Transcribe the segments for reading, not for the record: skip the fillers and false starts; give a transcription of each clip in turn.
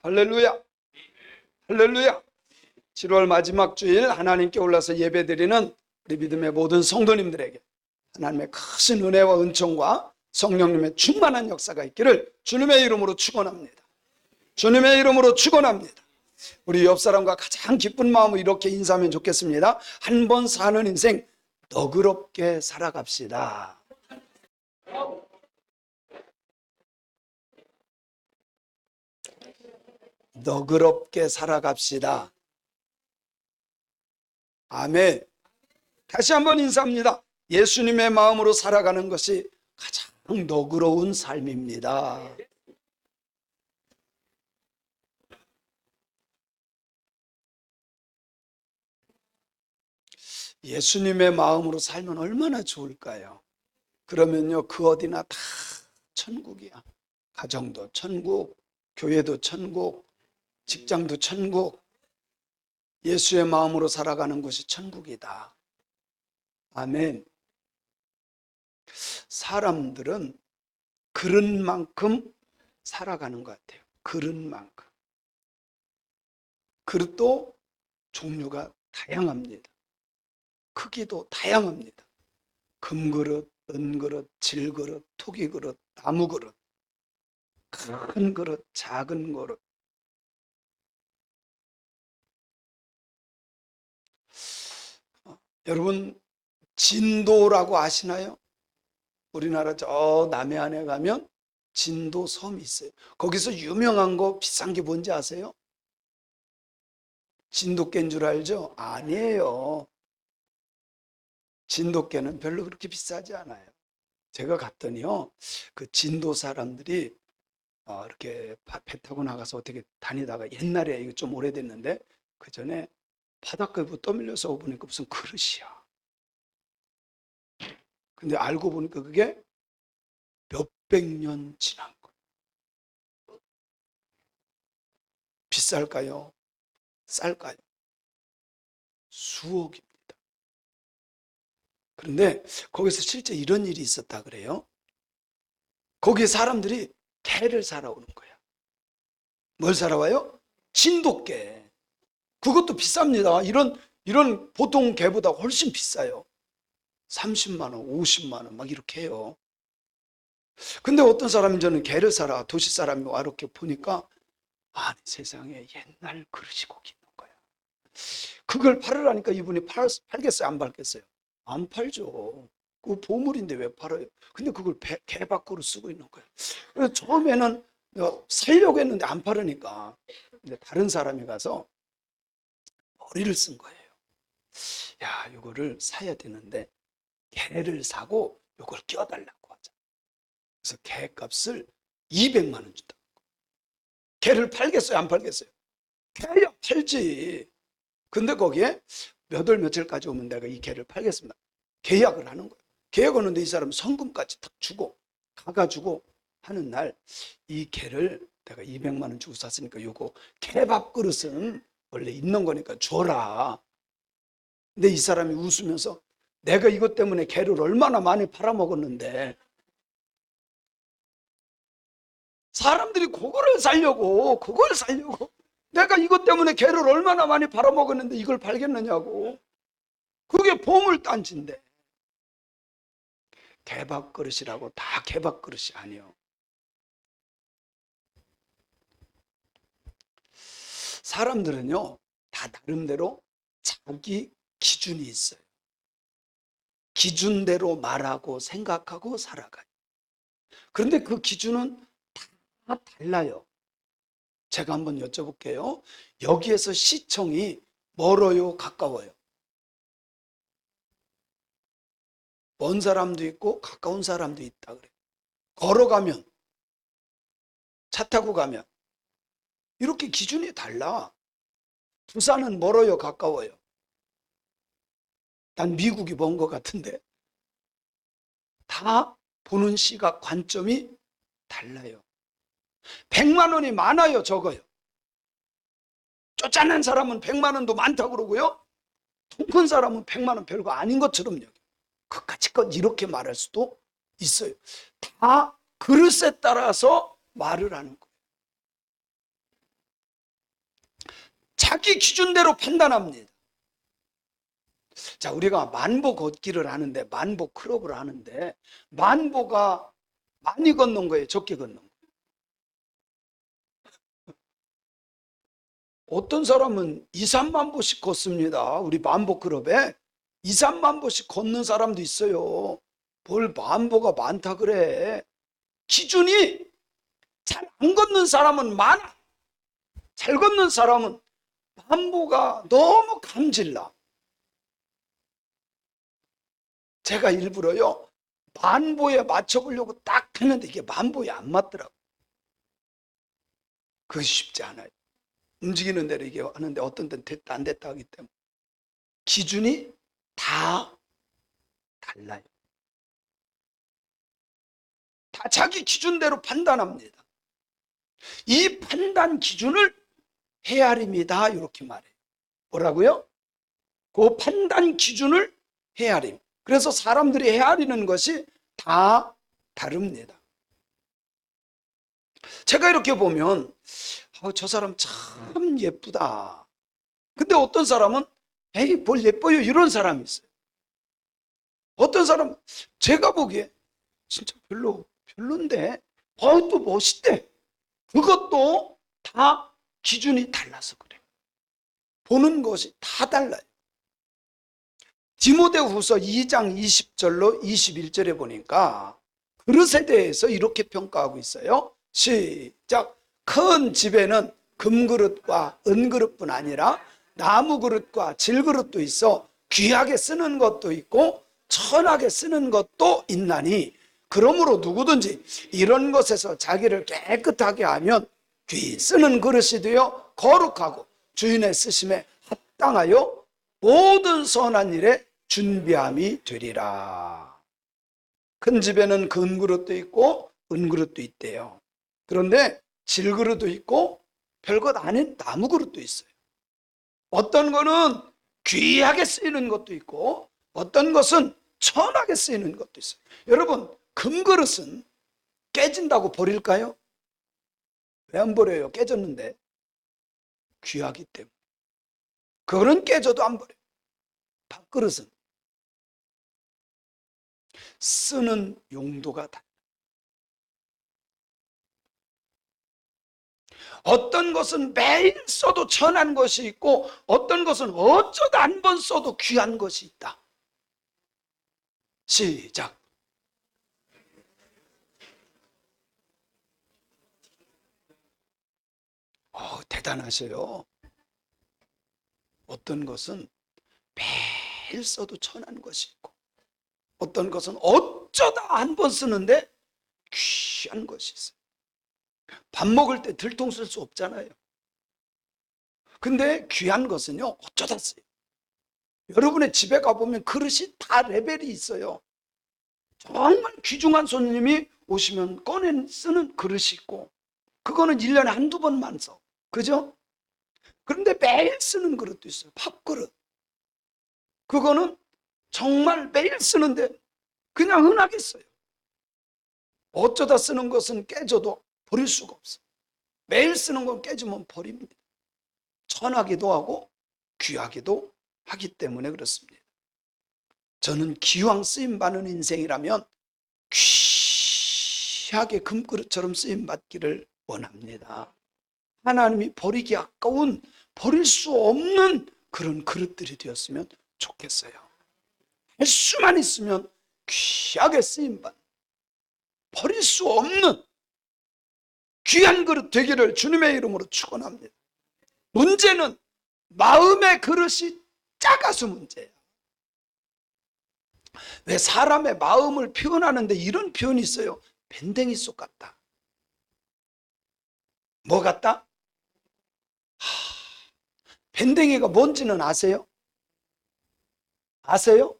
할렐루야, 할렐루야. 7월 마지막 주일 하나님께 올라서 예배드리는 우리 믿음의 모든 성도님들에게 하나님의 크신 은혜와 은총과 성령님의 충만한 역사가 있기를 주님의 이름으로 축원합니다. 주님의 이름으로 축원합니다. 우리 옆 사람과 가장 기쁜 마음으로 이렇게 인사하면 좋겠습니다. 한 번 사는 인생 너그럽게 살아갑시다. 너그럽게 살아갑시다. 아멘. 다시 한번 인사합니다. 예수님의 마음으로 살아가는 것이 가장 너그러운 삶입니다. 예수님의 마음으로 살면 얼마나 좋을까요? 그러면요, 그 어디나 다 천국이야. 가정도 천국, 교회도 천국, 직장도 천국. 예수의 마음으로 살아가는 것이 천국이다. 아멘. 사람들은 그릇만큼 살아가는 것 같아요. 그릇만큼. 그릇도 종류가 다양합니다. 크기도 다양합니다. 금그릇, 은그릇, 질그릇, 토기그릇, 나무그릇, 큰 그릇, 작은 그릇. 여러분, 진도라고 아시나요? 우리나라 저 남해안에 가면 진도 섬이 있어요. 거기서 유명한 거 비싼 게 뭔지 아세요? 진돗개인 줄 알죠? 아니에요. 진돗개는 별로 그렇게 비싸지 않아요. 제가 갔더니요, 그 진도 사람들이 이렇게 배 타고 나가서 어떻게 다니다가, 옛날에 이거 좀 오래됐는데 그 전에 바닷가에 떠밀려서 보니까 무슨 그릇이야. 근데 알고 보니까 그게 몇백 년 지난 거예요. 비쌀까요? 쌀까요? 수억입니다. 그런데 거기서 실제 이런 일이 있었다 그래요. 거기에 사람들이 개를 사러 오는 거야. 뭘 사러 와요? 진돗개. 그것도 비쌉니다. 이런 보통 개보다 훨씬 비싸요. 30만 원, 50만 원 막 이렇게 해요. 근데 어떤 사람이 저는 개를 사러 도시 사람이 와 이렇게 보니까, 아니 세상에 옛날 그릇이 거기 있는 거야. 그걸 팔으라니까 이분이 팔겠어요? 안 팔겠어요? 안 팔죠. 그 보물인데 왜 팔아요? 근데 그걸 개밥그릇 쓰고 있는 거예요. 그래서 처음에는 내가 살려고 했는데 안 팔으니까, 근데 다른 사람이 가서 머리를 쓴 거예요. 야, 이거를 사야 되는데 개를 사고 이걸 끼워달라고 하자. 그래서 개 값을 200만 원 준다. 개를 팔겠어요? 안 팔겠어요? 개야 팔지. 근데 거기에 몇 월 며칠까지 오면 내가 이 개를 팔겠습니다. 계약을 하는 거예요. 계약하는데 이 사람 성금까지 딱 주고 가가지고 하는 날, 이 개를 내가 200만 원 주고 샀으니까 요거 개밥 그릇은 원래 있는 거니까 줘라. 근데 이 사람이 웃으면서, 내가 이것 때문에 개를 얼마나 많이 팔아먹었는데, 사람들이 그걸 살려고 내가 이것 때문에 개를 얼마나 많이 팔아먹었는데 이걸 팔겠느냐고. 그게 보물단지인데. 개밥그릇이라고 다 개밥그릇이 아니에요. 사람들은요, 다 나름대로 자기 기준이 있어요. 기준대로 말하고 생각하고 살아가요. 그런데 그 기준은 다 달라요. 제가 한번 여쭤볼게요. 여기에서 시청이 멀어요, 가까워요? 먼 사람도 있고 가까운 사람도 있다 그래요. 걸어가면, 차 타고 가면 이렇게 기준이 달라. 부산은 멀어요, 가까워요? 난 미국이 먼 것 같은데. 다 보는 시각, 관점이 달라요. 100만 원이 많아요, 적어요? 쫓아낸 사람은 100만 원도 많다고 그러고요, 돈 큰 사람은 100만 원 별거 아닌 것처럼 여겨. 그까짓 이렇게 말할 수도 있어요. 다 그릇에 따라서 말을 하는 거예요. 자기 기준대로 판단합니다. 자, 우리가 만보 걷기를 하는데, 만보 크롭을 하는데, 만보가 많이 걷는 거예요, 적게 걷는 거예요? 어떤 사람은 2, 3만 보씩 걷습니다. 우리 만보 크롭에 2, 3만 보씩 걷는 사람도 있어요. 뭘 만보가 많다 그래. 기준이 잘 안 걷는 사람은 많아. 잘 걷는 사람은 만보가 너무 감질나. 제가 일부러요, 만보에 맞춰보려고 딱 했는데 이게 만보에 안 맞더라고. 그게 쉽지 않아요. 움직이는 대로 이게 하는데 어떤 데는 됐다 안 됐다 하기 때문에 기준이 다 달라요. 다 자기 기준대로 판단합니다. 이 판단 기준을 헤아림이다, 이렇게 말해요. 뭐라고요? 그 판단 기준을 헤아림. 그래서 사람들이 헤아리는 것이 다 다릅니다. 제가 이렇게 보면 저 사람 참 예쁘다. 근데 어떤 사람은 에이 뭘 예뻐요, 이런 사람이 있어요. 어떤 사람 제가 보기에 진짜 별론데 또 멋있대. 그것도 다 기준이 달라서 그래요. 보는 것이 다 달라요. 디모데후서 2장 20절로 21절에 보니까 그릇에 대해서 이렇게 평가하고 있어요. 시작. 큰 집에는 금그릇과 은그릇뿐 아니라 나무그릇과 질그릇도 있어 귀하게 쓰는 것도 있고 천하게 쓰는 것도 있나니, 그러므로 누구든지 이런 것에서 자기를 깨끗하게 하면 귀 쓰는 그릇이 되어 거룩하고 주인의 쓰심에 합당하여 모든 선한 일에 준비함이 되리라. 큰 집에는 금그릇도 있고 은그릇도 있대요. 그런데 질그릇도 있고 별것 아닌 나무그릇도 있어요. 어떤 거는 귀하게 쓰이는 것도 있고 어떤 것은 천하게 쓰이는 것도 있어요. 여러분, 금그릇은 깨진다고 버릴까요? 왜 안 버려요? 깨졌는데. 귀하기 때문에. 그거는 깨져도 안 버려요. 밥그릇은 쓰는 용도가 달라요. 어떤 것은 매일 써도 천한 것이 있고 어떤 것은 어쩌다 한 번 써도 귀한 것이 있다. 시작. 대단하셔요. 어떤 것은 매일 써도 천한 것이 있고 어떤 것은 어쩌다 한 번 쓰는데 귀한 것이 있어요. 밥 먹을 때 들통 쓸 수 없잖아요. 근데 귀한 것은요, 어쩌다 써요. 여러분의 집에 가보면 그릇이 다 레벨이 있어요. 정말 귀중한 손님이 오시면 꺼내 쓰는 그릇이 있고 그거는 1년에 한두 번만 써. 그죠? 그런데 매일 쓰는 그릇도 있어요. 밥그릇. 그거는 정말 매일 쓰는데 그냥 흔하게 써요. 어쩌다 쓰는 것은 깨져도 버릴 수가 없어요. 매일 쓰는 건 깨지면 버립니다. 천하기도 하고 귀하기도 하기 때문에 그렇습니다. 저는 기왕 쓰임받는 인생이라면 귀하게 금그릇처럼 쓰임받기를 원합니다. 하나님이 버리기 아까운, 버릴 수 없는 그런 그릇들이 되었으면 좋겠어요. 할 수만 있으면 귀하게 쓰임받는, 버릴 수 없는 귀한 그릇 되기를 주님의 이름으로 축원합니다. 문제는 마음의 그릇이 작아서 문제예요. 왜 사람의 마음을 표현하는데 이런 표현이 있어요. 밴댕이 속 같다. 뭐 같다? 밴댕이가 뭔지는 아세요? 아세요?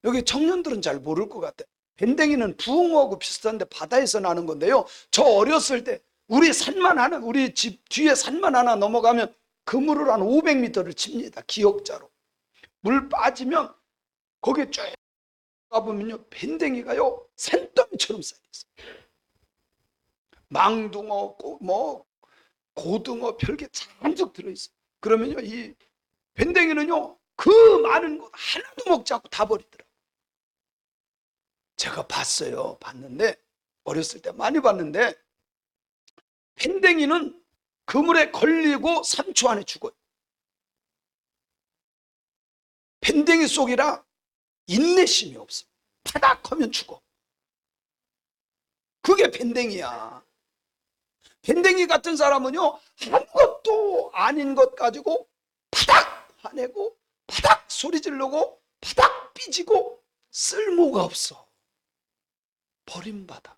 여기 청년들은 잘 모를 것 같아요. 밴댕이는 부엉어하고 비슷한데 바다에서 나는 건데요. 저 어렸을 때 우리 산만 하나, 우리 집 뒤에 산만 하나 넘어가면 그물을 한 500m를 칩니다. 기역자로. 물 빠지면 거기에 쭉 가보면요, 밴댕이가요 산더미처럼 쌓여있어요. 망둥어, 고등어 별게 잔뜩 들어있어요. 그러면요, 이 밴댕이는요, 그 많은 것 하나도 먹지 않고 다 버리더라고요. 제가 봤어요. 봤는데, 어렸을 때 많이 봤는데, 밴댕이는 그물에 걸리고 3초 안에 죽어요. 밴댕이 속이라 인내심이 없어. 파닥 하면 죽어. 그게 밴댕이야. 밴댕이 같은 사람은요, 아무것도 아닌 것 가지고 파닥 화내고 파닥 소리 지르고 파닥 삐지고 쓸모가 없어. 버림받아.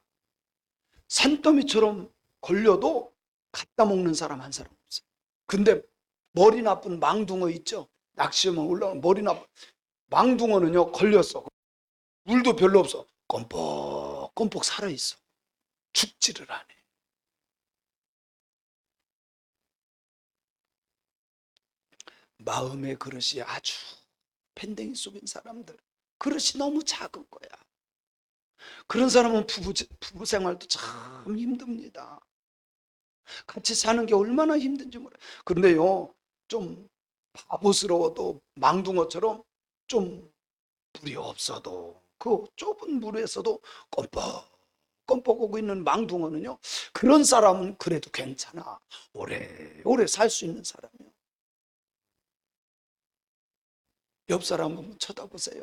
산더미처럼 걸려도 갖다 먹는 사람 한 사람 없어요. 근데 머리 나쁜 망둥어 있죠? 낚시하면 올라오는 머리 나쁜 망둥어는요, 걸렸어. 물도 별로 없어. 껌뻑껌뻑 살아있어. 죽지를 않아. 마음의 그릇이 아주 밴댕이 속인 사람들, 그릇이 너무 작은 거야. 그런 사람은 부부 생활도 참 힘듭니다. 같이 사는 게 얼마나 힘든지 몰라요. 그런데요, 좀 바보스러워도 망둥어처럼 좀 물이 없어도 그 좁은 물에서도 껌뻑 오고 있는 망둥어는요, 그런 사람은 그래도 괜찮아. 오래오래 살 수 있는 사람이요. 옆 사람 한번 쳐다보세요.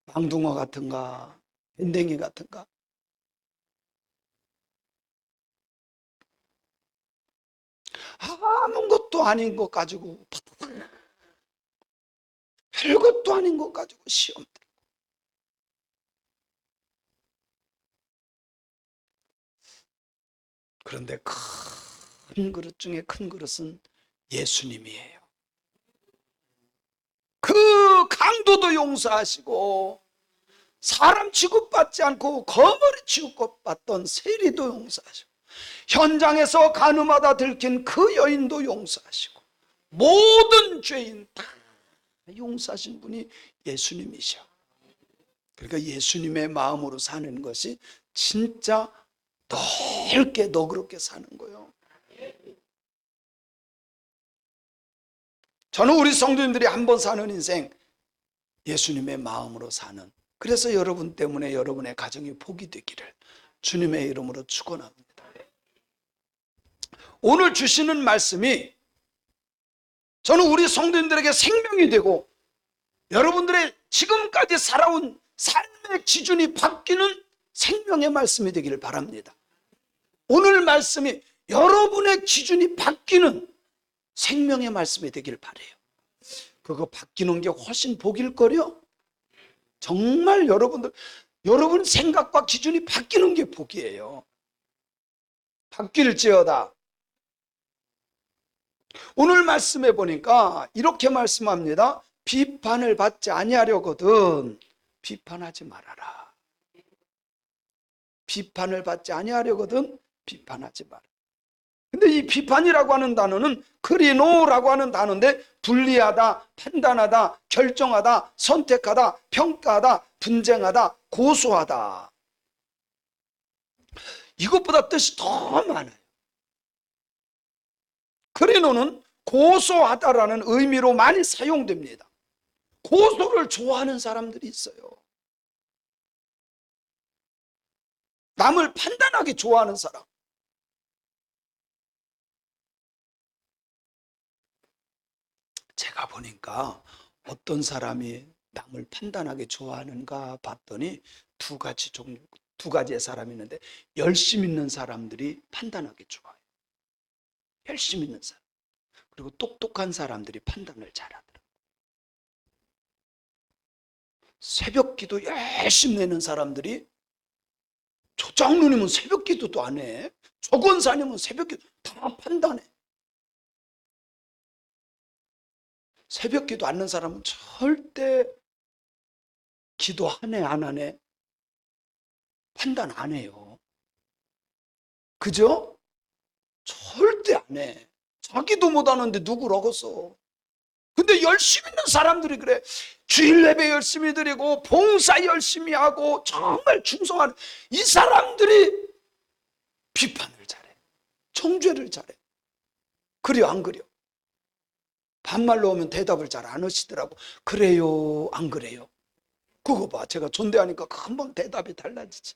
망둥어 같은가, 밴댕이 같은가? 아무것도 아닌 것 가지고, 별것도 아닌 것 가지고 시험 들고. 그런데 큰 그릇 중에 큰 그릇은 예수님이에요. 그 강도도 용서하시고, 사람 취급받지 않고 거머리 취급받던 세리도 용서하시고, 현장에서 간음하다 들킨 그 여인도 용서하시고, 모든 죄인 다 용서하신 분이 예수님이셔. 그러니까 예수님의 마음으로 사는 것이 진짜 넓게 너그럽게 사는 거예요. 저는 우리 성도님들이 한번 사는 인생, 예수님의 마음으로 사는, 그래서 여러분 때문에 여러분의 가정이 복이 되기를 주님의 이름으로 축원합니다. 오늘 주시는 말씀이 저는 우리 성도님들에게 생명이 되고, 여러분들의 지금까지 살아온 삶의 기준이 바뀌는 생명의 말씀이 되기를 바랍니다. 오늘 말씀이 여러분의 기준이 바뀌는 생명의 말씀이 되기를 바라요. 그거 바뀌는 게 훨씬 복일걸요? 정말 여러분 생각과 기준이 바뀌는 게 복이에요. 바뀔지어다. 오늘 말씀해 보니까 이렇게 말씀합니다. 비판을 받지 아니하려거든 비판하지 말아라. 비판을 받지 아니하려거든 비판하지 마라. 근데 이 비판이라고 하는 단어는 크리노라고 하는 단어인데, 분리하다, 판단하다, 결정하다, 선택하다, 평가하다, 분쟁하다, 고소하다. 이것보다 뜻이 더 많아요. 크리노는 고소하다라는 의미로 많이 사용됩니다. 고소를 좋아하는 사람들이 있어요. 남을 판단하기 좋아하는 사람. 제가 보니까 어떤 사람이 남을 판단하기 좋아하는가 봤더니 두 가지의 사람이 있는데, 열심 있는 사람들이 판단하기 좋아해요. 열심 있는 사람. 그리고 똑똑한 사람들이 판단을 잘하더라고요. 새벽 기도 열심히 내는 사람들이, 저 장로님은 새벽 기도도 안 해. 저 권사님은 새벽 기도 다 판단해. 새벽 기도 않는 사람은 절대 기도하네 안 하네 판단 안 해요. 그죠? 절대 안 해. 자기도 못하는데 누구를 하겠어. 근데 열심히 있는 사람들이 그래. 주일 예배 열심히 드리고 봉사 열심히 하고 정말 충성하는 이 사람들이 비판을 잘해. 정죄를 잘해. 그려 안 그려? 반말로 하면 대답을 잘 안 하시더라고. 그래요, 안 그래요? 그거 봐. 제가 존대하니까 금방 대답이 달라지지.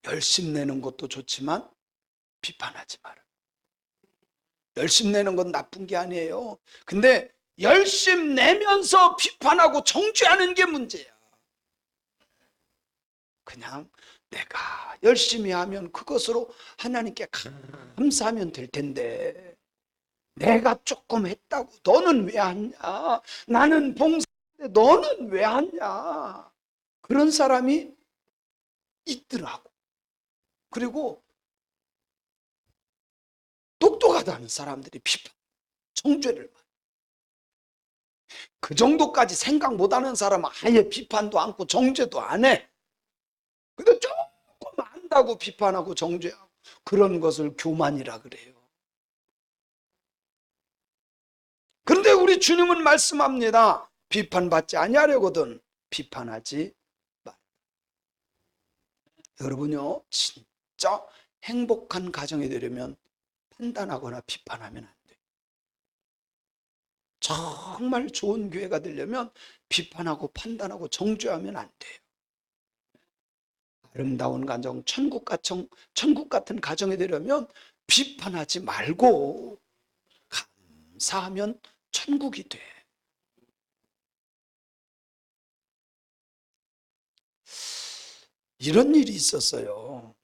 열심 내는 것도 좋지만 비판하지 마라. 열심 내는 건 나쁜 게 아니에요. 근데 열심 내면서 비판하고 정죄하는 게 문제야. 그냥 내가 열심히 하면 그것으로 하나님께 감사하면 될 텐데, 내가 조금 했다고 너는 왜 하냐? 나는 봉사인데 너는 왜 하냐? 그런 사람이 있더라고. 그리고 똑똑하다는 사람들이 비판, 정죄를 봐. 그 정도까지 생각 못하는 사람은 아예 비판도 않고 정죄도 안 해. 근데 조금 안다고 비판하고 정죄하고, 그런 것을 교만이라 그래요. 그런데 우리 주님은 말씀합니다. 비판받지 아니하려거든 비판하지 마. 여러분요, 진짜 행복한 가정이 되려면 판단하거나 비판하면 안 돼요. 정말 좋은 교회가 되려면 비판하고 판단하고 정죄하면 안 돼요. 아름다운 가정, 천국 같은 가정이 되려면 비판하지 말고 감사하면 천국이 돼. 이런 일이 있었어요.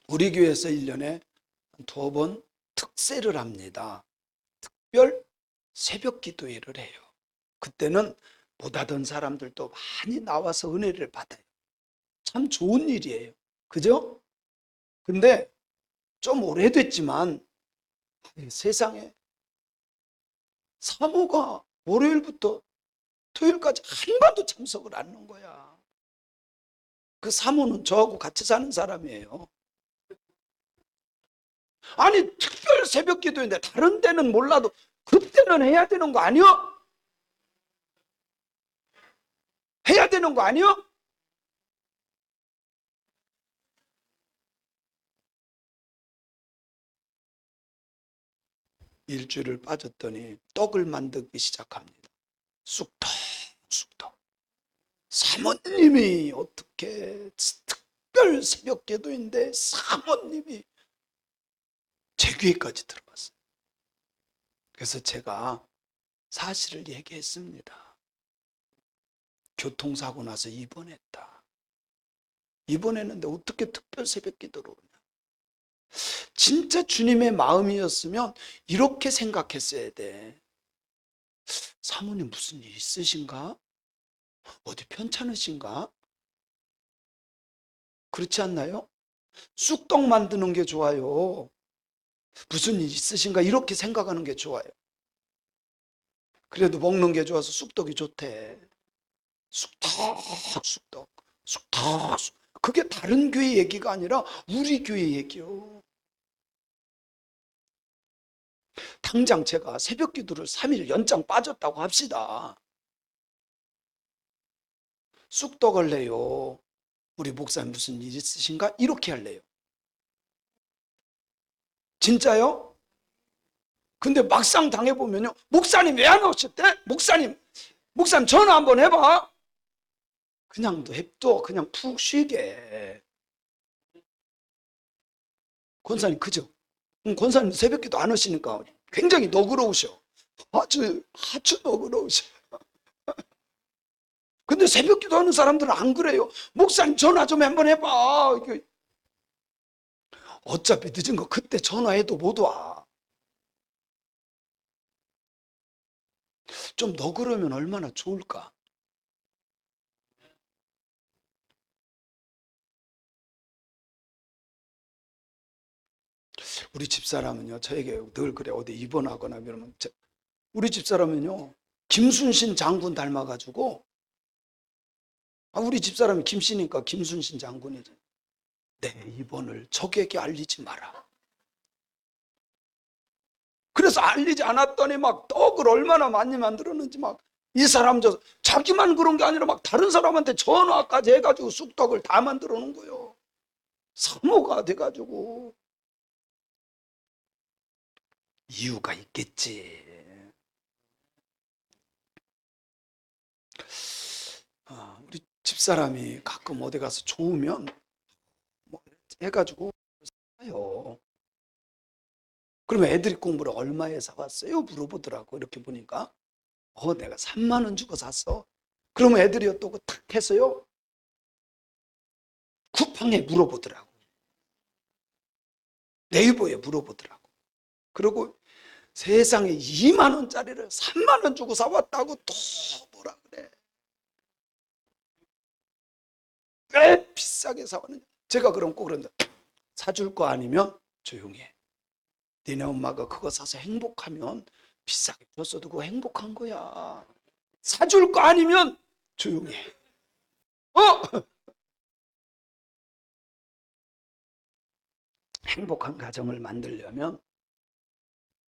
우리 교회에서 1년에 2번 특세를 합니다. 특별 새벽 기도회를 해요. 그때는 못 하던 사람들도 많이 나와서 은혜를 받아요. 참 좋은 일이에요. 그죠? 근데 좀 오래됐지만 세상에 사모가 월요일부터 토요일까지 한 번도 참석을 안 하는 거야. 그 사모는 저하고 같이 사는 사람이에요. 아니, 특별 새벽 기도인데 다른 데는 몰라도 그때는 해야 되는 거 아니요? 해야 되는 거 아니요? 일주일을 빠졌더니 떡을 만들기 시작합니다. 쑥떡 쑥떡. 사모님이 어떻게 특별 새벽 기도인데 사모님이 제 귀에까지 들어왔어요. 그래서 제가 사실을 얘기했습니다. 교통사고 나서 입원했다. 입원했는데 어떻게 특별 새벽 기도를 오냐. 진짜 주님의 마음이었으면 이렇게 생각했어야 돼. 사모님 무슨 일 있으신가? 어디 편찮으신가? 그렇지 않나요? 쑥떡 만드는 게 좋아요. 무슨 일 있으신가? 이렇게 생각하는 게 좋아요. 그래도 먹는 게 좋아서 쑥떡이 좋대. 쑥떡, 쑥떡, 쑥떡. 그게 다른 교회 얘기가 아니라 우리 교회 얘기요. 당장 제가 새벽 기도를 3일 연장 빠졌다고 합시다. 쑥떡을 내요. 우리 목사님 무슨 일 있으신가? 이렇게 할래요. 진짜요? 근데 막상 당해보면요. 목사님 왜 안 오셨대? 목사님 전화 한번 해봐. 그냥 냅둬. 그냥 푹 쉬게. 권사님 그죠? 권사님 새벽기도 안 하시니까 굉장히 너그러우셔. 아주 너그러우셔. 근데 새벽기도 하는 사람들은 안 그래요. 목사님 전화 좀 한번 해봐. 어차피 늦은 거 그때 전화해도 못 와. 좀 너그러면 얼마나 좋을까? 우리 집사람은요, 저에게 늘 그래. 어디 입원하거나 이러면 우리 집사람은요, 김순신 장군 닮아가지고, 우리 집사람이 김씨니까 김순신 장군이지. 내 입원을 적에게 알리지 마라. 그래서 알리지 않았더니 막 떡을 얼마나 많이 만들었는지 막 이 사람 자기만 그런 게 아니라 막 다른 사람한테 전화까지 해가지고 쑥떡을 다 만들어 놓은 거예요. 사모가 돼가지고. 이유가 있겠지. 우리 집사람이 가끔 어디 가서 좋으면 뭐 해가지고 사요. 그러면 애들이 공부를 얼마에 사왔어요? 물어보더라고. 이렇게 보니까 내가 3만 원 주고 샀어. 그러면 애들이 또 탁 해서요, 쿠팡에 물어보더라고. 네이버에 물어보더라고. 그리고 세상에 2만 원짜리를 3만 원 주고 사왔다고 또 뭐라 그래. 왜 비싸게 사왔느냐. 제가 그럼 꼭 그런다. 사줄 거 아니면 조용히 해. 니네 엄마가 그거 사서 행복하면 비싸게 줬어도 그거 행복한 거야. 사줄 거 아니면 조용히 해. 행복한 가정을 만들려면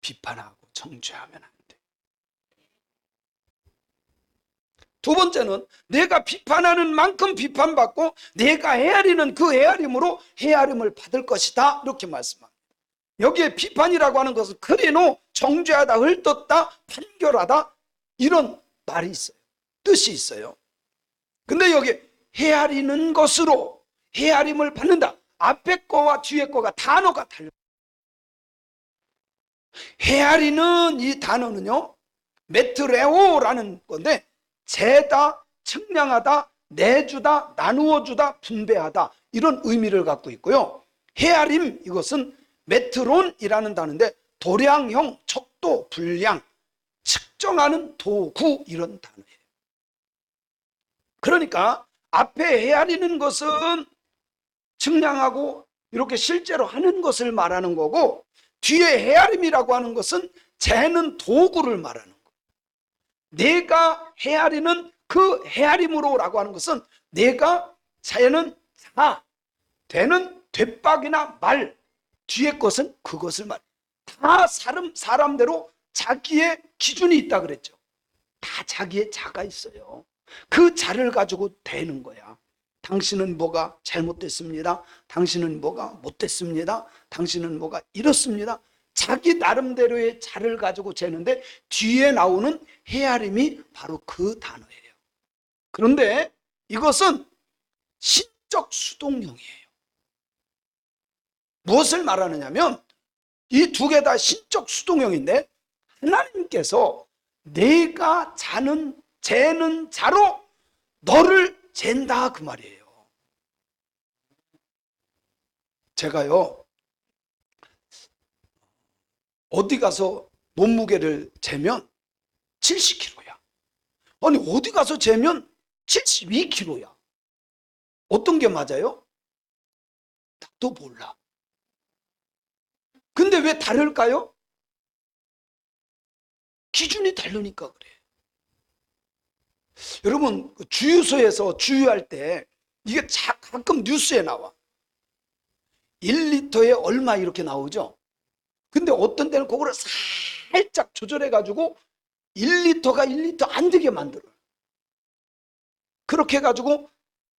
비판하고 정죄하면 안 돼. 두 번째는 내가 비판하는 만큼 비판받고 내가 헤아리는 그 헤아림으로 헤아림을 받을 것이다. 이렇게 말씀합니다. 여기에 비판이라고 하는 것은 크리노, 정죄하다, 헐떴다, 판결하다, 이런 말이 있어요. 뜻이 있어요. 근데 여기 헤아리는 것으로 헤아림을 받는다. 앞에 거와 뒤에 거가 단어가 달라요. 헤아리는 이 단어는요, 메트레오라는 건데, 재다, 측량하다, 내주다, 나누어주다, 분배하다, 이런 의미를 갖고 있고요. 헤아림, 이것은 메트론이라는 단어인데 도량형, 척도, 분량, 측정하는 도구, 이런 단어예요. 그러니까 앞에 헤아리는 것은 측량하고 이렇게 실제로 하는 것을 말하는 거고, 뒤에 헤아림이라고 하는 것은 재는 도구를 말하는 거예요. 내가 헤아리는 그 헤아림으로라고 하는 것은 내가 재는 자, 되는 되박이나 말, 뒤에 것은 그것을 말. 다 사람대로 자기의 기준이 있다 그랬죠. 다 자기의 자가 있어요. 그 자를 가지고 되는 거야. 당신은 뭐가 잘못됐습니다. 당신은 뭐가 못됐습니다. 당신은 뭐가 이렇습니다. 자기 나름대로의 자를 가지고 재는데 뒤에 나오는 헤아림이 바로 그 단어예요. 그런데 이것은 신적 수동형이에요. 무엇을 말하느냐면 이 두 개 다 신적 수동형인데 하나님께서 내가 재는 자로 너를 잰다 그 말이에요. 제가요 어디 가서 몸무게를 재면 70kg야. 아니 어디 가서 재면 72kg야. 어떤 게 맞아요? 나도 몰라. 근데 왜 다를까요? 기준이 다르니까 그래. 여러분 주유소에서 주유할 때 이게 가끔 뉴스에 나와. 1리터에 얼마 이렇게 나오죠. 근데 어떤 데는 그거를 살짝 조절해 가지고 1리터가 1리터 안 되게 만들어요. 그렇게 해 가지고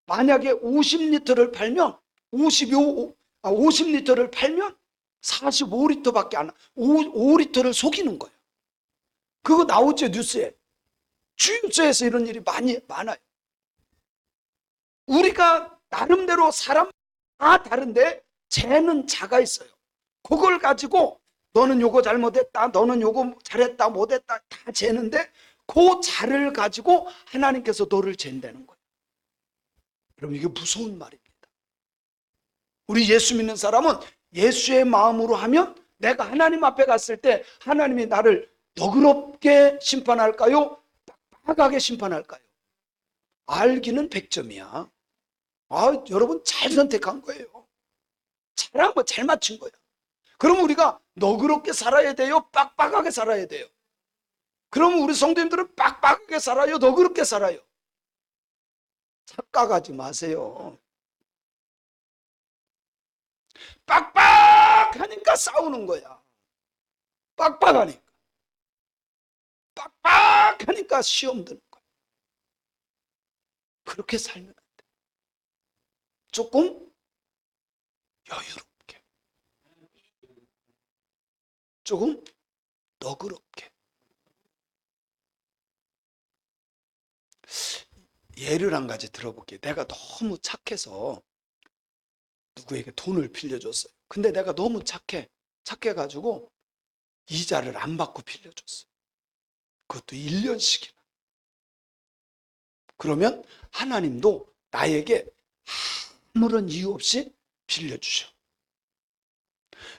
만약에 50리터를 팔면 50리터를 팔면 45리터밖에 안 나. 5리터를 속이는 거예요. 그거 나오죠 뉴스에. 주유소에서 이런 일이 많아요. 우리가 나름대로 사람 다 다른데 재는 자가 있어요. 그걸 가지고 너는 요거 잘못했다, 너는 요거 잘했다, 못했다 다 재는데 그 자를 가지고 하나님께서 너를 잰다는 거예요. 여러분 이게 무서운 말입니다. 우리 예수 믿는 사람은 예수의 마음으로 하면 내가 하나님 앞에 갔을 때 하나님이 나를 너그럽게 심판할까요? 빡빡하게 심판할까요? 알기는 100점이야. 여러분 잘 선택한 거예요. 잘한 거 잘 맞춘 거야. 그럼 우리가 너그럽게 살아야 돼요? 빡빡하게 살아야 돼요? 그러면 우리 성도님들은 빡빡하게 살아요? 너그럽게 살아요? 착각하지 마세요. 빡빡하니까 싸우는 거야. 빡빡하니까. 빡빡하니까 시험 드는 거야. 그렇게 살면 안 돼. 조금 여유롭게, 조금 너그럽게. 예를 한 가지 들어볼게요. 내가 너무 착해서 누구에게 돈을 빌려줬어요. 근데 내가 너무 착해가지고 이자를 안 받고 빌려줬어요. 그것도 1년씩이나. 그러면 하나님도 나에게 아무런 이유 없이 빌려주셔.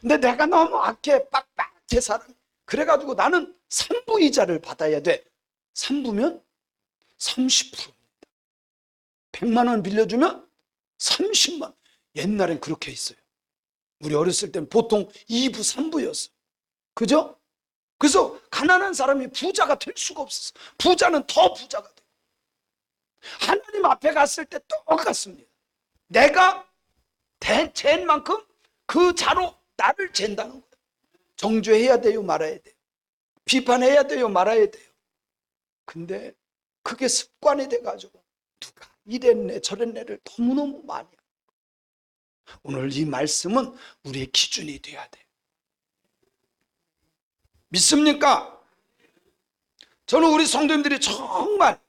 근데 내가 너무 악해, 빡빡해 사람. 그래가지고 나는 3부 이자를 받아야 돼. 3부면 30%입니다. 100만 원 빌려주면 30만 원. 옛날엔 그렇게 있어요. 우리 어렸을 땐 보통 2부, 3부였어. 그죠? 그래서 가난한 사람이 부자가 될 수가 없었어. 부자는 더 부자가 돼. 하나님 앞에 갔을 때 똑같습니다. 내가 잰 만큼 그 자로 나를 잰다는 거예요. 정죄해야 돼요, 말아야 돼요? 비판해야 돼요, 말아야 돼요? 근데 그게 습관이 돼가지고 누가 이랬네 저랬네를 너무너무 많이 해요. 오늘 이 말씀은 우리의 기준이 돼야 돼요. 믿습니까? 저는 우리 성도님들이 정말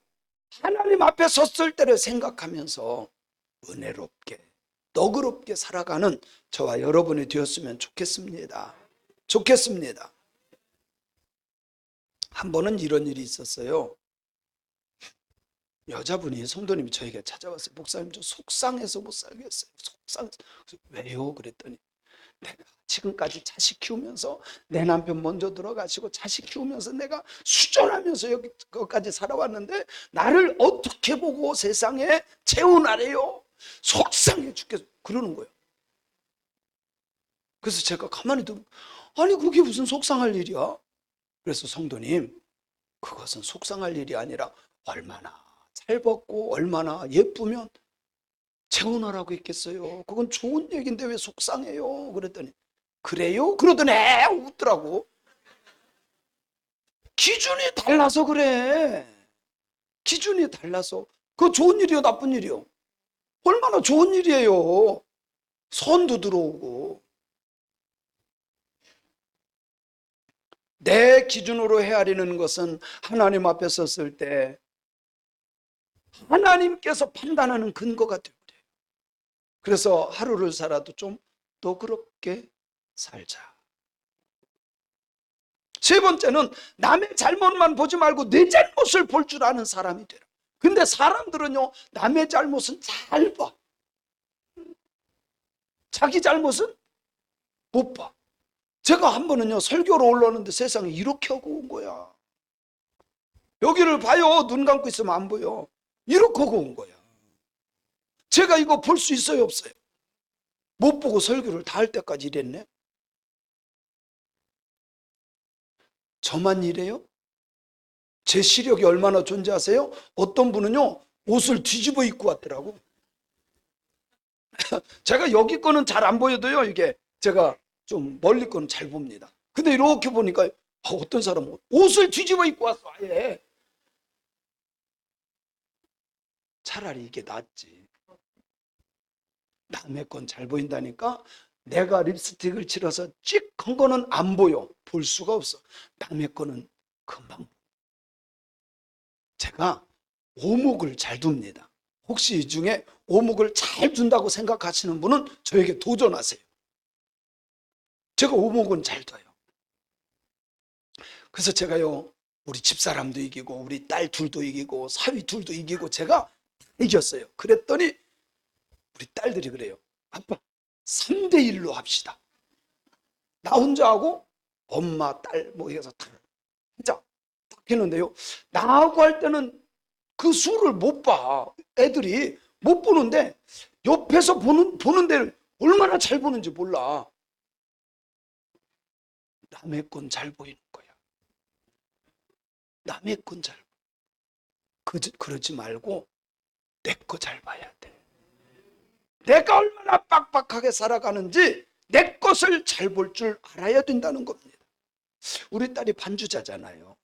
하나님 앞에 섰을 때를 생각하면서 은혜롭게 너그럽게 살아가는 저와 여러분이 되었으면 좋겠습니다. 좋겠습니다. 한 번은 이런 일이 있었어요. 여자분이, 성도님이 저에게 찾아왔어요. 목사님, 저 속상해서 못 살겠어요. 속상해서. 왜요? 그랬더니 내가 지금까지 자식 키우면서 내 남편 먼저 들어가시고 자식 키우면서 내가 수전하면서 여기까지 살아왔는데 나를 어떻게 보고 세상에 재혼하래요? 속상해 죽겠어. 그러는 거예요. 그래서 제가 가만히 듣고, 아니 그게 무슨 속상할 일이야? 그래서 성도님, 그것은 속상할 일이 아니라 얼마나 잘 벗고 얼마나 예쁘면 재혼하라고 했겠어요. 그건 좋은 얘기인데 왜 속상해요? 그랬더니 그래요? 그러더니 웃더라고. 기준이 달라서 그래. 기준이 달라서. 그거 좋은 일이요, 나쁜 일이요? 얼마나 좋은 일이에요. 선도 들어오고. 내 기준으로 헤아리는 것은 하나님 앞에 섰을 때 하나님께서 판단하는 근거가 되버려요. 그래서 하루를 살아도 좀 너그럽게 살자. 세 번째는 남의 잘못만 보지 말고 내 잘못을 볼 줄 아는 사람이 되라. 근데 사람들은요, 남의 잘못은 잘 봐. 자기 잘못은 못 봐. 제가 한 번은요, 설교로 올라오는데 세상에 이렇게 하고 온 거야. 여기를 봐요. 눈 감고 있으면 안 보여. 이렇게 하고 온 거야. 제가 이거 볼 수 있어요, 없어요? 못 보고 설교를 다 할 때까지 이랬네. 저만 이래요? 제 시력이 얼마나 존재하세요? 어떤 분은요, 옷을 뒤집어 입고 왔더라고. 제가 여기 거는 잘 안 보여도요, 이게 제가 좀 멀리 거는 잘 봅니다. 근데 이렇게 보니까 어떤 사람은 옷을 뒤집어 입고 왔어, 아예. 차라리 이게 낫지. 남의 건 잘 보인다니까. 내가 립스틱을 칠해서 찍한 거는 안 보여. 볼 수가 없어. 남의 거는 금방. 제가 오목을 잘 둡니다. 혹시 이 중에 오목을 잘 둔다고 생각하시는 분은 저에게 도전하세요. 제가 오목은 잘 둬요. 그래서 제가요, 우리 집사람도 이기고 우리 딸 둘도 이기고 사위 둘도 이기고 제가 이겼어요. 그랬더니 우리 딸들이 그래요. 아빠 3대1로 합시다. 나 혼자 하고 엄마 딸 뭐 해서 진짜 딱 했는데요, 나하고 할 때는 그 수를 못 봐. 애들이 못 보는데 옆에서 보는 데를 얼마나 잘 보는지 몰라. 남의 건 잘 보이는 거야. 남의 건 잘. 그러지 말고 내 거 잘 봐야 돼. 내가 얼마나 빡빡하게 살아가는지 내 것을 잘 볼 줄 알아야 된다는 겁니다. 우리 딸이 반주자잖아요.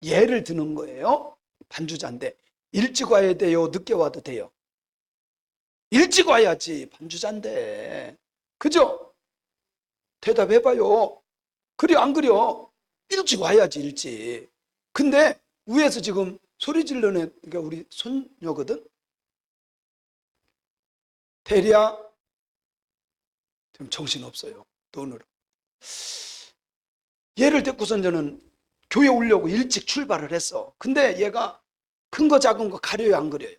예를 드는 거예요. 반주자인데 일찍 와야 돼요? 늦게 와도 돼요? 일찍 와야지. 반주자인데. 그죠? 대답해봐요. 그래 안 그려? 일찍 와야지 일찍. 근데 위에서 지금 소리 질러내. 그러니까 우리 손녀거든. 대리야 지금 정신없어요. 돈으로. 얘를 데리고선 저는 교회 오려고 일찍 출발을 했어. 근데 얘가 큰 거 작은 거 가려요 안 가려요?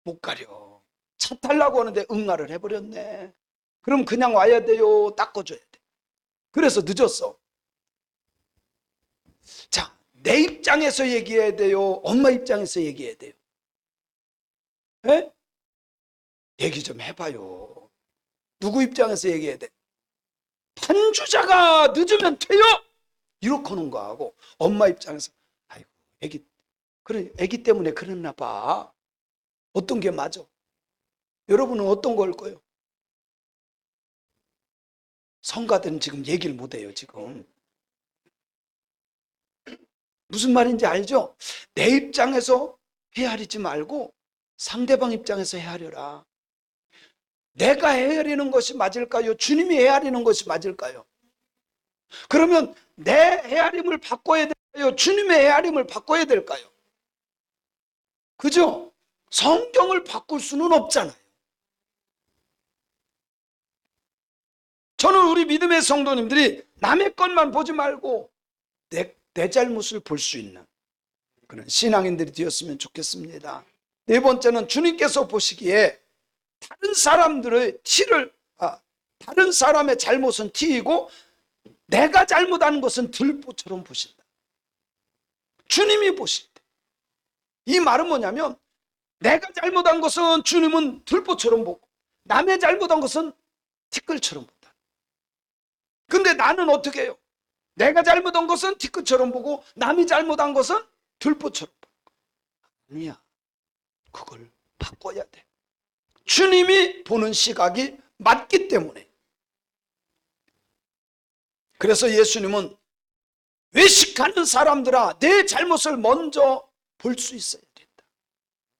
못 가려. 차 타려고 하는데 응아를 해버렸네. 그럼 그냥 와야 돼요? 닦아줘야 돼? 그래서 늦었어. 자, 내 입장에서 얘기해야 돼요? 엄마 입장에서 얘기해야 돼요? 에? 얘기 좀 해봐요. 누구 입장에서 얘기해야 돼? 반주자가 늦으면 돼요? 이렇게 하는 거하고 엄마 입장에서 아이고 애기 그래 애기 때문에 그랬나 봐. 어떤 게 맞아? 여러분은 어떤 걸 거예요? 성가대는 지금 얘기를 못해요. 지금 무슨 말인지 알죠? 내 입장에서 헤아리지 말고 상대방 입장에서 헤아려라. 내가 헤아리는 것이 맞을까요? 주님이 헤아리는 것이 맞을까요? 그러면 내 헤아림을 바꿔야 될까요? 주님의 헤아림을 바꿔야 될까요? 그죠? 성경을 바꿀 수는 없잖아요. 저는 우리 믿음의 성도님들이 남의 것만 보지 말고 내 잘못을 볼 수 있는 그런 신앙인들이 되었으면 좋겠습니다. 네 번째는 주님께서 보시기에 다른 사람들의 다른 사람의 잘못은 티이고 내가 잘못한 것은 들보처럼 보신다. 주님이 보실 때. 이 말은 뭐냐면 내가 잘못한 것은 주님은 들보처럼 보고 남의 잘못한 것은 티끌처럼 본다. 근데 나는 어떻게 해요? 내가 잘못한 것은 티끌처럼 보고 남이 잘못한 것은 들보처럼 보고. 아니야. 그걸 바꿔야 돼. 주님이 보는 시각이 맞기 때문에. 그래서 예수님은 외식하는 사람들아 내 잘못을 먼저 볼 수 있어야 된다.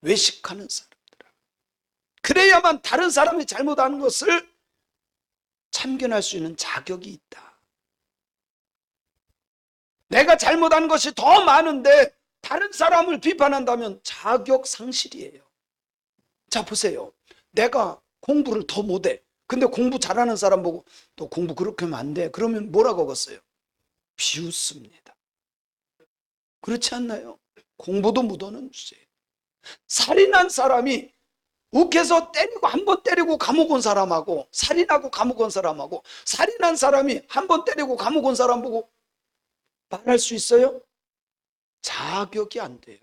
외식하는 사람들아. 그래야만 다른 사람이 잘못하는 것을 참견할 수 있는 자격이 있다. 내가 잘못한 것이 더 많은데 다른 사람을 비판한다면 자격 상실이에요. 자 보세요. 내가 공부를 더 못해. 근데 공부 잘하는 사람 보고 또 공부 그렇게 하면 안 돼. 그러면 뭐라고 하겠어요? 비웃습니다. 그렇지 않나요? 공부도 못하는 주제예요. 살인한 사람이 욱해서 때리고 한 번 때리고 감옥 온 사람하고 살인하고 감옥 온 사람하고 살인한 사람이 한 번 때리고 감옥 온 사람 보고 말할 수 있어요? 자격이 안 돼요.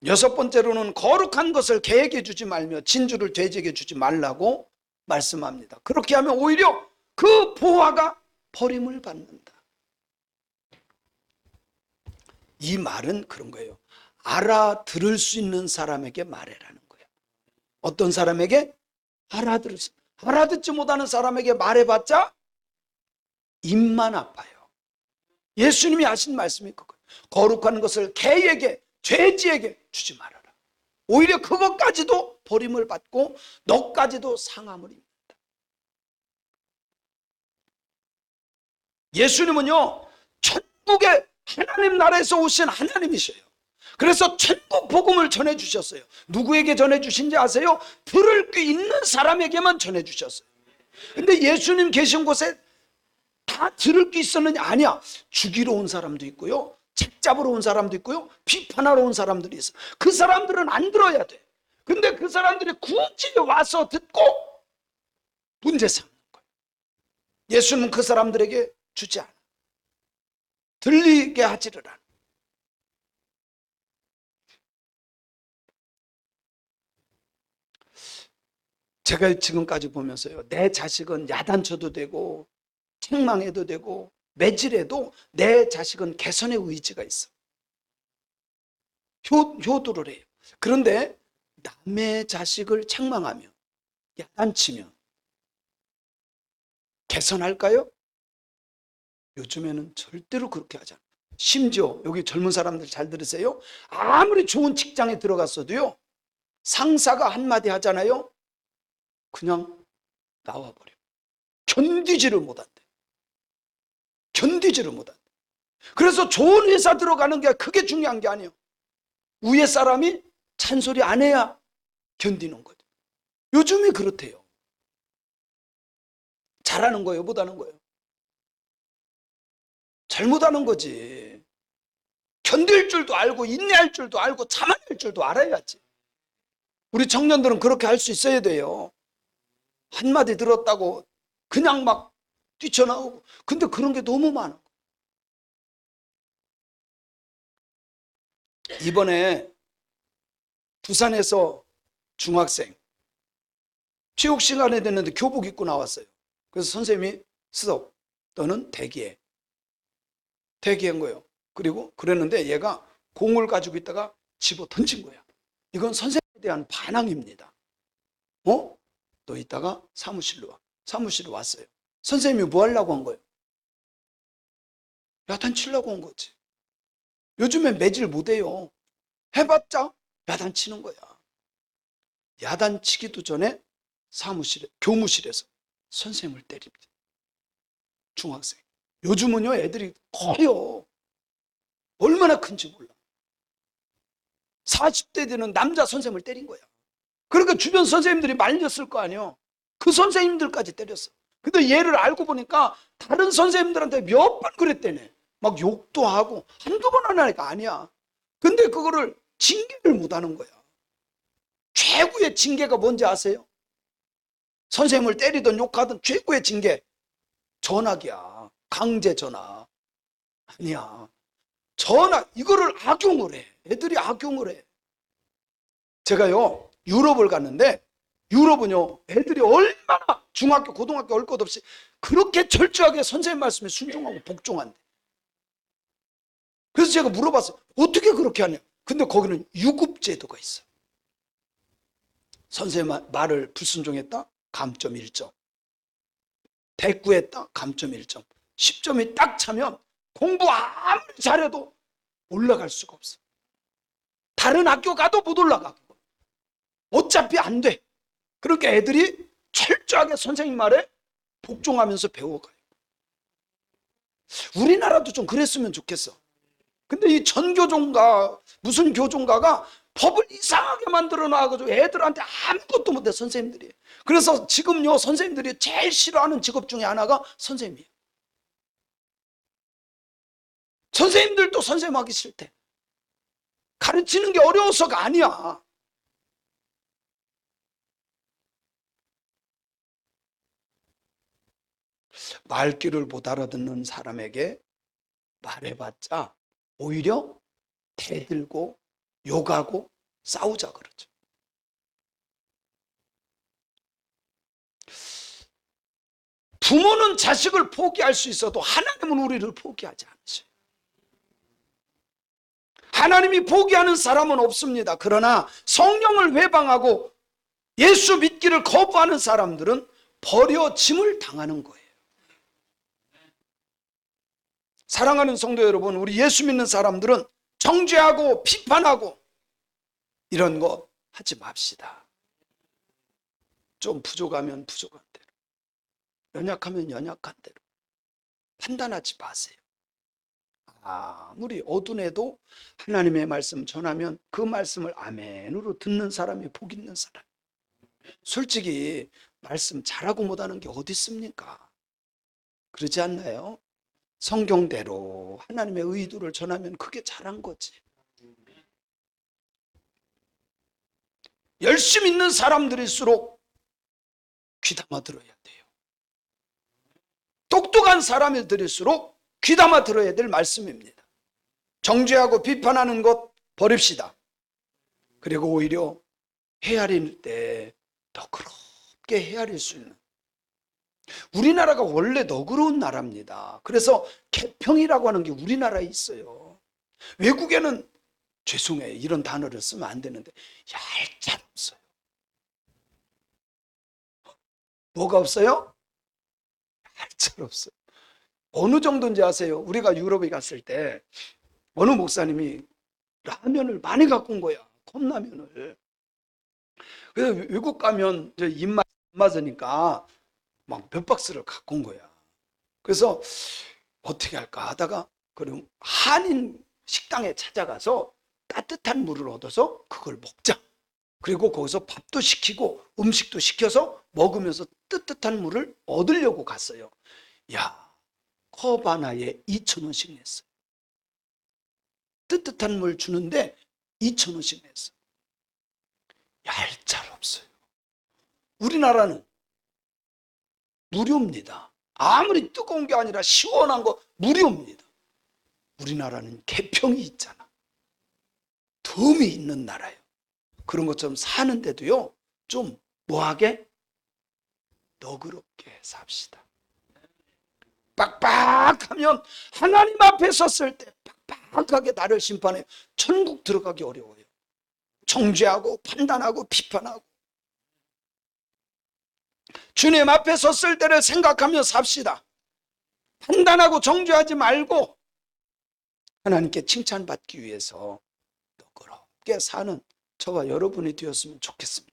여섯 번째로는 거룩한 것을 개에게 주지 말며 진주를 돼지에게 주지 말라고 말씀합니다. 그렇게 하면 오히려 그 보화가 버림을 받는다. 이 말은 그런 거예요. 알아들을 수 있는 사람에게 말해라는 거예요. 어떤 사람에게? 알아듣지 못하는 사람에게 말해봤자 입만 아파요. 예수님이 하신 말씀이 그거예요. 거룩한 것을 개에게 돼지에게 주지 말아라. 오히려 그것까지도 버림을 받고 너까지도 상함을 입는다. 예수님은요 천국의 하나님 나라에서 오신 하나님이셔요. 그래서 천국 복음을 전해주셨어요. 누구에게 전해주신지 아세요? 들을 게 있는 사람에게만 전해주셨어요. 근데 예수님 계신 곳에 다 들을 게 있었느냐? 아니야. 죽이러 온 사람도 있고요, 책 잡으러 온 사람도 있고요, 비판하러 온 사람들이 있어. 그 사람들은 안 들어야 돼. 근데 그 사람들이 굳이 와서 듣고 문제 삼는 거예요. 예수님은 그 사람들에게 주지 않아. 들리게 하지를 않아. 제가 지금까지 보면서요, 내 자식은 야단쳐도 되고 책망해도 되고 매질해도 내 자식은 개선의 의지가 있어. 효도를 해요. 그런데 남의 자식을 책망하면, 야단치면 개선할까요? 요즘에는 절대로 그렇게 하지 않아요. 심지어 여기 젊은 사람들 잘 들으세요. 아무리 좋은 직장에 들어갔어도요, 상사가 한마디 하잖아요, 그냥 나와버려. 견디지를 못한대. 견디지를 못한대. 그래서 좋은 회사 들어가는 게 그게 중요한 게 아니에요. 위에 사람이 잔소리 안 해야 견디는 거죠. 요즘이 그렇대요. 잘하는 거예요, 못하는 거예요? 잘못하는 거지. 견딜 줄도 알고 인내할 줄도 알고 참아낼 줄도 알아야지. 우리 청년들은 그렇게 할 수 있어야 돼요. 한마디 들었다고 그냥 막 뛰쳐나오고. 근데 그런 게 너무 많아. 이번에 부산에서 중학생 체육 시간에 됐는데 교복 입고 나왔어요. 그래서 선생님이 스톱, 너는 대기해. 대기한 거예요. 그리고 그랬는데 얘가 공을 가지고 있다가 집어 던진 거야. 이건 선생님에 대한 반항입니다. 너 이따가 사무실로 와. 사무실로 왔어요. 선생님이 뭐 하려고 한 거예요? 야단치려고 한 거지. 요즘에 매질 못해요. 해봤자 야단치는 거야. 야단치기도 전에 사무실에, 교무실에서 선생님을 때립니다. 중학생. 요즘은요, 애들이 커요. 얼마나 큰지 몰라. 40대 되는 남자 선생님을 때린 거야. 그러니까 주변 선생님들이 말렸을 거 아니에요. 그 선생님들까지 때렸어. 근데 얘를 알고 보니까 다른 선생님들한테 몇 번 그랬대네. 막 욕도 하고 한두 번 하니까 아니야. 근데 그거를 징계를 못 하는 거야. 최고의 징계가 뭔지 아세요? 선생님을 때리든 욕하든 최고의 징계, 전학이야. 강제 전학. 아니야. 전학, 이거를 악용을 해. 애들이 악용을 해. 제가요, 유럽을 갔는데, 유럽은요, 애들이 얼마나 중학교, 고등학교 올 것 없이 그렇게 철저하게 선생님 말씀에 순종하고 복종한대. 그래서 제가 물어봤어요. 어떻게 그렇게 하냐? 근데 거기는 유급제도가 있어. 선생님 말을 불순종했다? 감점 1점. 대꾸했다? 감점 1점. 10점이 딱 차면 공부 아무리 잘해도 올라갈 수가 없어. 다른 학교 가도 못 올라가. 어차피 안 돼. 그러니까 애들이 철저하게 선생님 말에 복종하면서 배워가요. 우리나라도 좀 그랬으면 좋겠어. 근데 이 전교종가 무슨 교종가가 법을 이상하게 만들어 놔가지고 애들한테 아무것도 못해, 선생님들이. 그래서 지금요, 선생님들이 제일 싫어하는 직업 중에 하나가 선생님이에요. 선생님들도 선생님 하기 싫대. 가르치는 게 어려워서가 아니야. 말귀를 못 알아듣는 사람에게 말해봤자 오히려 대들고 욕하고 싸우자 그러죠. 부모는 자식을 포기할 수 있어도 하나님은 우리를 포기하지 않으셔요. 하나님이 포기하는 사람은 없습니다. 그러나 성령을 회방하고 예수 믿기를 거부하는 사람들은 버려짐을 당하는 거예요. 사랑하는 성도 여러분, 우리 예수 믿는 사람들은 정죄하고 비판하고 이런 거 하지 맙시다. 좀 부족하면 부족한 대로, 연약하면 연약한 대로 판단하지 마세요. 아무리 어두운에도 하나님의 말씀 전하면 그 말씀을 아멘으로 듣는 사람이 복 있는 사람. 솔직히 말씀 잘하고 못하는 게 어디 있습니까? 그러지 않나요? 성경대로 하나님의 의도를 전하면 그게 잘한 거지. 열심히 있는 사람들일수록 귀담아 들어야 돼요. 똑똑한 사람들일수록 귀담아 들어야 될 말씀입니다. 정죄하고 비판하는 것 버립시다. 그리고 오히려 헤아릴 때 너그럽게 헤아릴 수 있는, 우리나라가 원래 너그러운 나라입니다. 그래서 개평이라고 하는 게 우리나라에 있어요. 외국에는 죄송해요, 이런 단어를 쓰면 안 되는데 얄짤없어요. 뭐가 없어요? 얄짤없어요. 어느 정도인지 아세요? 우리가 유럽에 갔을 때 어느 목사님이 라면을 많이 갖고 온 거야. 컵라면을. 그래서 외국 가면 이제 입맛 안 맞으니까 막 몇 박스를 갖고 온 거야. 그래서 어떻게 할까 하다가 그럼 한인 식당에 찾아가서 따뜻한 물을 얻어서 그걸 먹자. 그리고 거기서 밥도 시키고 음식도 시켜서 먹으면서 뜨뜻한 물을 얻으려고 갔어요. 야, 컵 하나에 2,000원씩 냈어요. 뜨뜻한 물 주는데 2,000원씩 냈어요. 얄짤없어요. 우리나라는 무료입니다. 아무리 뜨거운 게 아니라 시원한 거 무료입니다. 우리나라는 개평이 있잖아. 덤이 있는 나라예요. 그런 것처럼 사는데도요, 좀 뭐하게? 너그럽게 삽시다. 빡빡하면 하나님 앞에 섰을 때 빡빡하게 나를 심판해. 천국 들어가기 어려워요. 정죄하고 판단하고 비판하고. 주님 앞에 섰을 때를 생각하며 삽시다. 판단하고 정죄하지 말고 하나님께 칭찬받기 위해서 너그럽게 사는 저와 여러분이 되었으면 좋겠습니다.